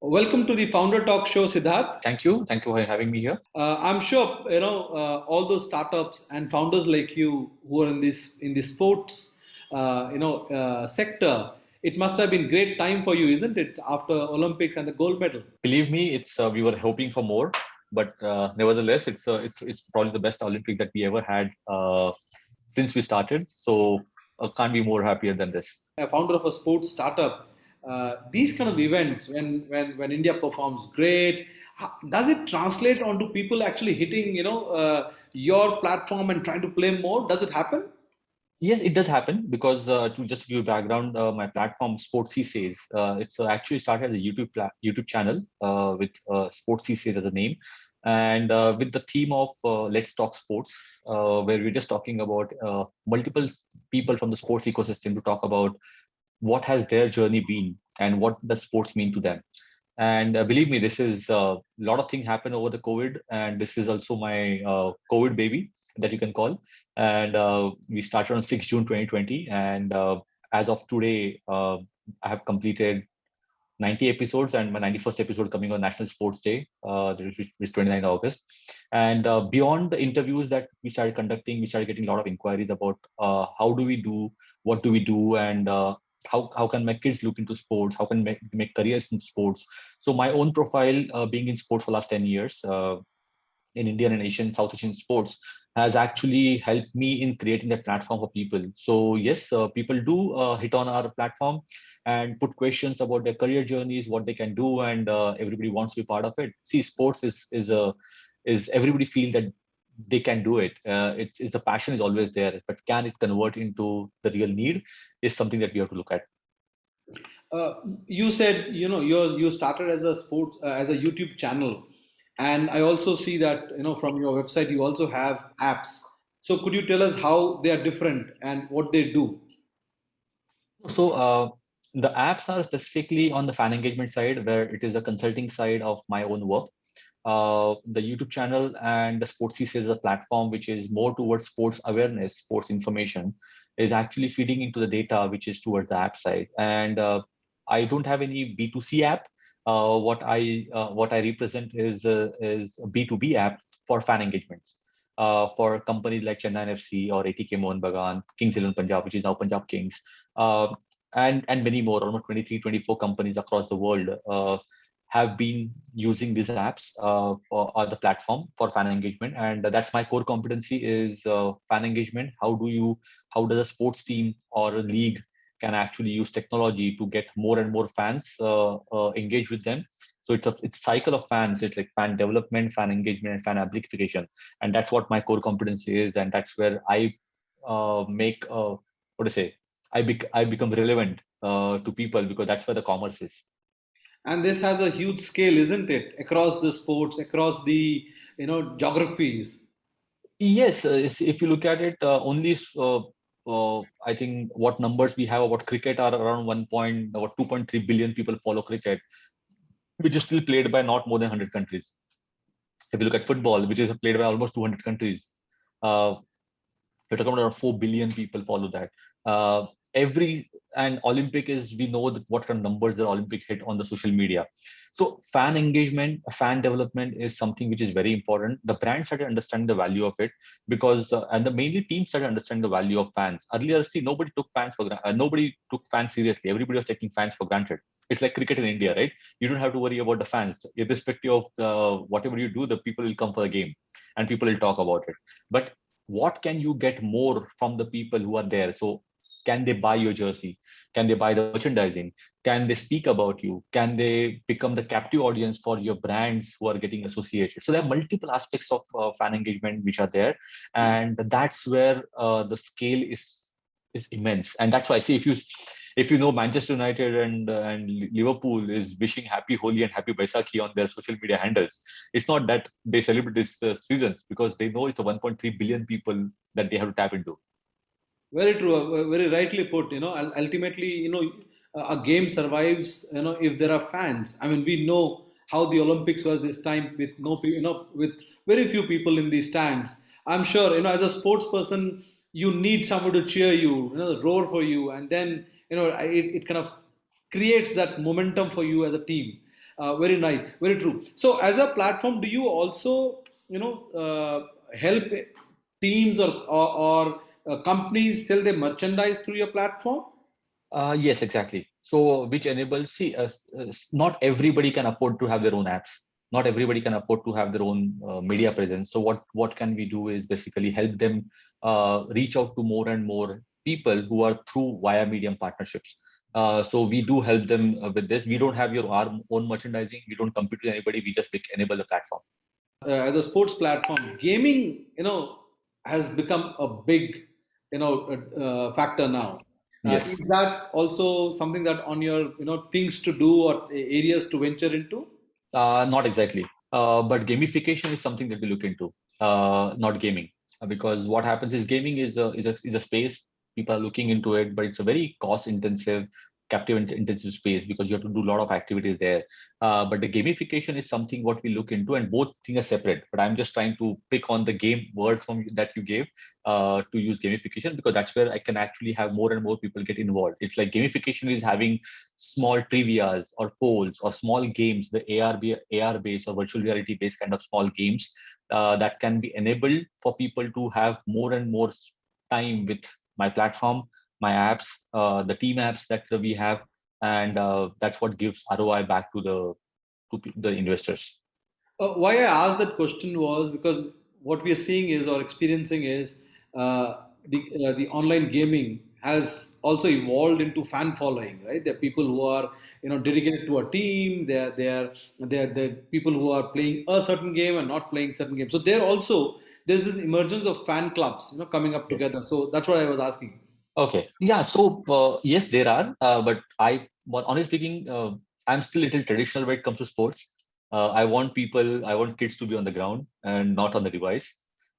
Welcome to the Founder Talk Show, Siddharth. Thank you. Thank you for having me here. I'm sure all those startups and founders like you who are in this sports sector. It must have been great time for you, isn't it? After Olympics and the gold medal. Believe me, it's we were hoping for more, but nevertheless, it's probably the best Olympic that we ever had since we started. So can't be more happier than this. A founder of a sports startup, these kind of events, when India performs great, does it translate onto people actually hitting your platform and trying to play more? Does it happen? Yes, it does happen because to just give you background, my platform Sportsy Says, it's actually started as a YouTube channel with Sportsy Says as a name, and with the theme of Let's Talk Sports, where we're just talking about multiple people from the sports ecosystem to talk about what has their journey been and what does sports mean to them. And believe me, this is a lot of things happen over the COVID, and this is also my COVID baby that you can call. And we started on 6 June 2020, and as of today, I have completed 90 episodes, and my 91st episode coming on National Sports Day, which is 29th August. And beyond the interviews that we started conducting, we started getting a lot of inquiries about how do we do, what do we do, and how can my kids look into sports, how can make careers in sports. So my own profile, being in sports for the last 10 years, in Indian and Asian, South Asian sports, has actually helped me in creating that platform for people. So yes, people do hit on our platform and put questions about their career journeys, what they can do, and everybody wants to be part of it. See, sports is everybody feel that they can do it. It's the passion is always there, but can it convert into the real need is something that we have to look at. Uh, you said you started as a sports as a YouTube channel, and I also see that from your website you also have apps. So could you tell us how they are different and what they do? So the apps are specifically on the fan engagement side, where it is a consulting side of my own work. The YouTube channel and the Sportsy is a platform which is more towards sports awareness, sports information, is actually feeding into the data which is towards the app side. And I don't have any B2C app. What I represent is a B2B app for fan engagements. For companies like Chennai FC or ATK Mohun Bagan, Kings 11 Punjab, which is now Punjab Kings, uh, and many more, almost 23, 24 companies across the world have been using these apps or the platform for fan engagement. And that's my core competency is fan engagement. How does a sports team or a league can actually use technology to get more and more fans engage with them. So it's cycle of fans. It's like fan development, fan engagement, and fan amplification. And that's what my core competency is. And that's where I make what to say. I become relevant to people because that's where the commerce is. And this has a huge scale, isn't it, across the sports, across the geographies. Yes, if you look at it, I think what numbers we have about cricket are around 2.3 billion people follow cricket, which is still played by not more than 100 countries. If you look at football, which is played by almost 200 countries, uh, we're talking about around 4 billion people follow that. Every and Olympic is we know that what kind of numbers the Olympic hit on the social media. So fan engagement, fan development is something which is very important. The brand started understanding the value of it because and the mainly team started understanding the value of fans. Earlier, see, nobody took fans seriously. Everybody was taking fans for granted. It's like cricket in India, right? You don't have to worry about the fans. Irrespective of whatever you do, the people will come for the game and people will talk about it. But what can you get more from the people who are there? So can they buy your jersey? Can they buy the merchandising? Can they speak about you? Can they become the captive audience for your brands who are getting associated? So there are multiple aspects of fan engagement which are there, and that's where the scale is immense. And that's why I say if you know Manchester United and Liverpool is wishing happy Holi and happy Baisakhi on their social media handles, it's not that they celebrate these seasons because they know it's a 1.3 billion people that they have to tap into. Very true. Very rightly put. Ultimately, a game survives. If there are fans. I mean, we know how the Olympics was this time with no, with very few people in the stands. I'm sure, as a sports person, you need someone to cheer you, roar for you, and then, it kind of creates that momentum for you as a team. Very nice, very true. So, as a platform, do you also, help teams or companies sell their merchandise through your platform? Yes, exactly. So, which enables, see, not everybody can afford to have their own apps. Not everybody can afford to have their own media presence. So, what can we do is basically help them reach out to more and more people who are through via medium partnerships. So, we do help them with this. We don't have our own merchandising. We don't compete with anybody. We just enable the platform. As a sports platform, gaming, has become a big, factor now. Yes. Is that also something that on your, things to do or areas to venture into? Not exactly. But gamification is something that we look into, not gaming. Because what happens is gaming is a space people are looking into it, but it's a very cost intensive, captive intensive space because you have to do a lot of activities there. But the gamification is something what we look into, and both things are separate. But I'm just trying to pick on the game word from that you gave to use gamification because that's where I can actually have more and more people get involved. It's like gamification is having small trivias or polls or small games, the AR based or virtual reality based kind of small games that can be enabled for people to have more and more time with my platform, my apps, the team apps that we have, and that's what gives ROI back to the investors. Why I asked that question was because what we are seeing is or experiencing is the online gaming has also evolved into fan following, right? There are people who are dedicated to a team. There are people who are playing a certain game and not playing certain games. So there's this emergence of fan clubs, coming up Yes. together. So that's what I was asking. Okay. Yeah. So yes, there are, but honestly speaking, I'm still a little traditional when it comes to sports. I want kids to be on the ground and not on the device.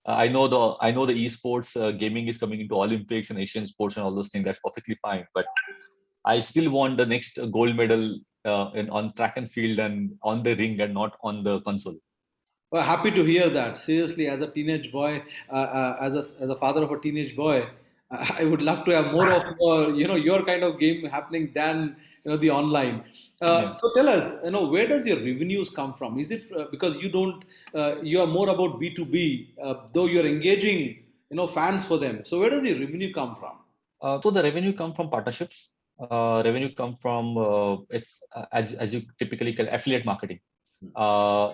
I know the esports gaming is coming into Olympics and Asian sports and all those things. That's perfectly fine. But I still want the next gold medal on track and field and on the ring and not on the console. Well, happy to hear that. Seriously, as a teenage boy, as a father of a teenage boy, I would love to have more of your kind of game happening than the online. Yeah. So tell us, where does your revenues come from? Is it because you are more about B2B, though you're engaging fans for them. So where does your revenue come from? So the revenue come from partnerships. Revenue come from as you typically call affiliate marketing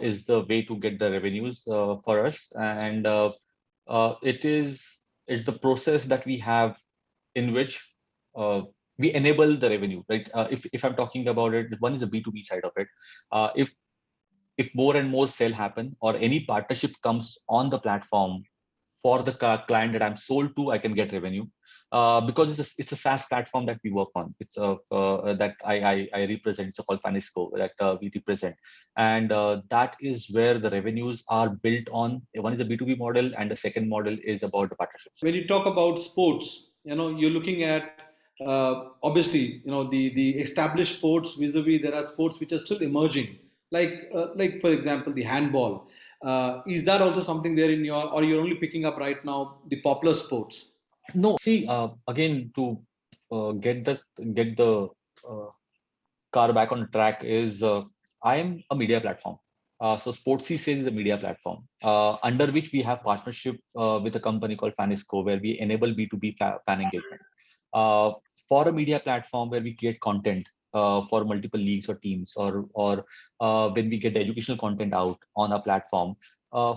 is the way to get the revenues for us, and it is it's the process that we have in which uh, we enable the revenue. Right? If I'm talking about it, one is the B2B side of it. If more and more sale happen or any partnership comes on the platform for the client that I'm sold to, I can get revenue because it's a SaaS platform that we work on. It's that I represent. It's called Fanisco that we represent, and that is where the revenues are built on. One is a B2B model, and the second model is about the partnerships. When you talk about sports, you're looking at obviously the established sports vis-a-vis there are sports which are still emerging, like for example the handball. Is that also something there in your, or you're only picking up right now the popular sports? No, see, again to get the uh, car back on track is I am a media platform. So Sportsy Sales is a media platform under which we have partnership with a company called Fanisco, where we enable B2B fan engagement. Uh, for a media platform where we create content for multiple leagues or teams, or when we get the educational content out on a platform,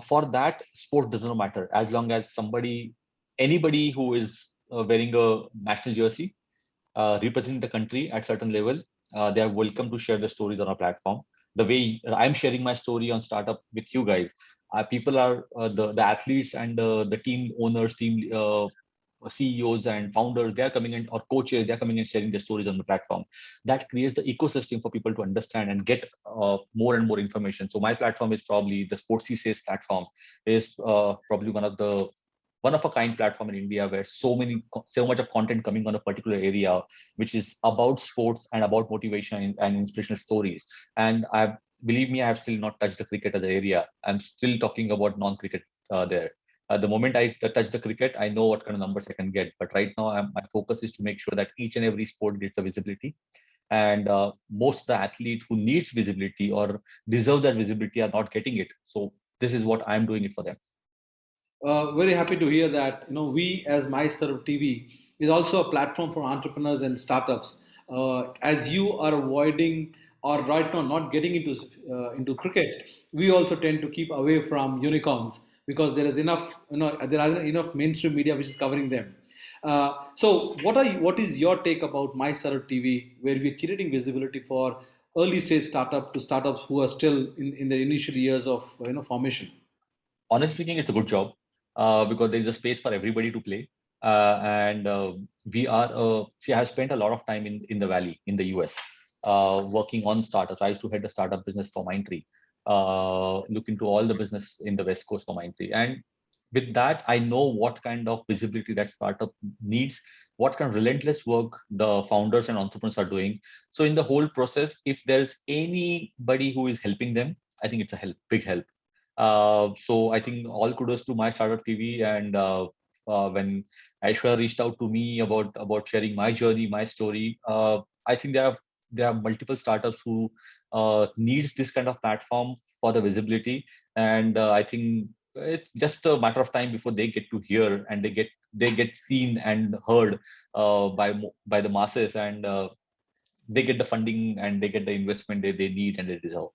for that sport does not matter as long as anybody who is wearing a national jersey representing the country at certain level, they are welcome to share the stories on our platform. The way I'm sharing my story on startup with you guys, people are the athletes and the team owners, team CEOs and founders. They are coming in, or coaches. They are coming and sharing their stories on the platform. That creates the ecosystem for people to understand and get more and more information. So my platform is probably the Sportsy Says platform is probably one of a kind platform in India where so much of content coming on a particular area, which is about sports and about motivation and inspirational stories. And I believe me, I have still not touched the cricket as an area. I'm still talking about non-cricket there. The moment I touch the cricket, I know what kind of numbers I can get. But right now, my focus is to make sure that each and every sport gets a visibility and most of the athletes who needs visibility or deserve that visibility are not getting it. So this is what I'm doing it for them. Very happy to hear that. We as MyServe TV is also a platform for entrepreneurs and startups. As you are avoiding or right now not getting into cricket, we also tend to keep away from unicorns because there is enough, there are enough mainstream media which is covering them. So, what is your take about MyServe TV, where we're creating visibility for early stage startup to startups who are still in the initial years of formation? Honestly speaking, it's a good job because there is a space for everybody to play. And we are, see, I have spent a lot of time in the Valley, in the US, working on startups. I used to head the startup business for Mindtree, look into all the business in the West Coast for Mindtree. And with that, I know what kind of visibility that startup needs, what kind of relentless work the founders and entrepreneurs are doing. So in the whole process, if there's anybody who is helping them, I think it's a help, big help. So I think all kudos to my startup TV. And when Aishwarya reached out to me about sharing my journey, my story, I think there are multiple startups who needs this kind of platform for the visibility. And I think it's just a matter of time before they get to hear and they get seen and heard by the masses, and they get the funding and they get the investment they need and they deserve.